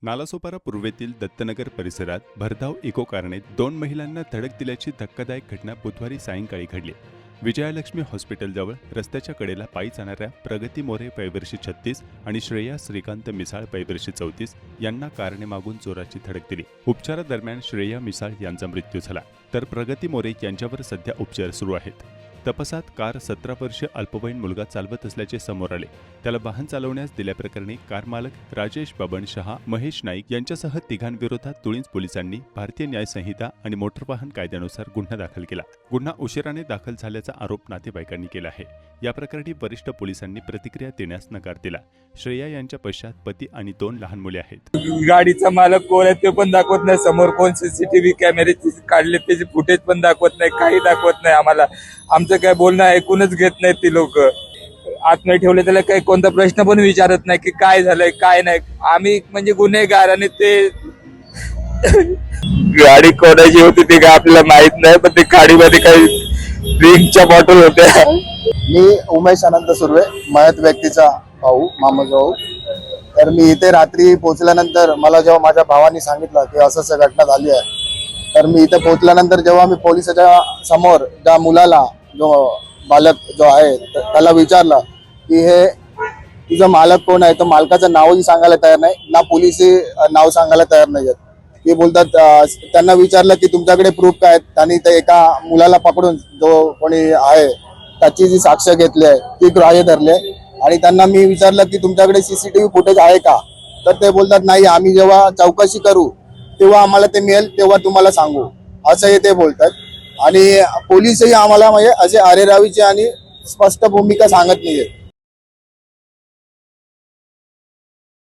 नालासोपारा पूर्वेतील दत्तनगर परिसरात भरधाव इको कारने 2 महिलांना धडक दिल्याची धक्कादायक घटना बुधवारी सायंकाळी घडली। विजयालक्ष्मी हॉस्पिटलजवळ रस्त्याच्या कडेला पायी जाणाऱ्या प्रगती मोरे वयवर्षी 36 आणि श्रेया श्रीकांत मिसाळ वयवर्षी 34 यांना कारने मागून जोराची धडक दिली। उपचारादरम्यान श्रेया मिसाळ यांचा मृत्यू झाला, तर प्रगती मोरे यांच्यावर सध्या उपचार सुरू आहेत। तपासात कार 17 वर्षीय अल्पवयीन मुलगा चालवत असल्याचे समोर आले। त्याला वाहन चालवण्यास दिल्याप्रकरणी कार मालक राजेश बबन शहा, महेश नाईक यांच्यासह तिघांविरोधात तुळींज पोलिसांनी भारतीय न्याय संहिता आणि मोटर वाहन कायद्यानुसार गुन्हा दाखल केला। गुन्हा उशिराने दाखल झाल्याचा आरोप नातेवाईकांनी केला आहे। या प्रकरणी वरिष्ठ पोलिसांनी प्रतिक्रिया देण्यास नकार दिला। श्रेया यांच्या पश्चात पती आणि 2 लहान मुले आहेत। गाडीचा मालक कोण आहे ते पण दाखवत नाही, समोर कोण सीसीटीव्ही कॅमेरे काढले त्याचे फुटेज पण दाखवत नाही, काही दाखवत नाही। आम्हाला आमचं काय बोलणं ऐकूनच घेत नाहीत ती लोक। आतमध्ये ठेवले त्याला काही कोणता प्रश्न पण विचारत नाही की काय झालंय काय नाही। आम्ही म्हणजे गुन्हेगार आणि ते गाडी कोणाची होती ते काय आपल्याला माहित नाही, पण ते गाडीमध्ये काही ड्रिंकच्या बॉटल होत्या। मी उमेश अनंत सुर्वे, मयत व्यक्तीचा भाऊ, मामाचा भाऊ। तर मी इथे रात्री पोहोचल्यानंतर मला जेव्हा माझ्या भावानी सांगितलं की असं घटना झाली आहे, तर मी इथे पोहोचल्यानंतर जेव्हा मी पोलिसाच्या समोर त्या मुलाला, जो बालक जो आहे त्याला विचारलं की हे तुझं मालक कोण आहे, तर मालकाचं नावही सांगायला तयार नाही, ना पोलिसही नाव सांगायला तयार नाही आहेत। ते बोलतात, त्यांना विचारलं की तुमच्याकडे प्रूफ काय आहेत, त्यांनी ते एका मुलाला पकडून जो कोणी आहे त्याची जी साक्ष घेतली आहे ती ग्राह्य धरले। आणि त्यांना मी विचारलं की तुमच्याकडे सीसीटीव्ही फुटेज आहे का, तर ते बोलतात नाही, आम्ही जेव्हा चौकशी करू तेव्हा आम्हाला ते मिळेल तेव्हा तुम्हाला सांगू, असंही ते बोलतात। आणि पोलीसही आम्हाला म्हणजे असे अरेरावीचे आणि स्पष्ट भूमिका सांगत नाहीये।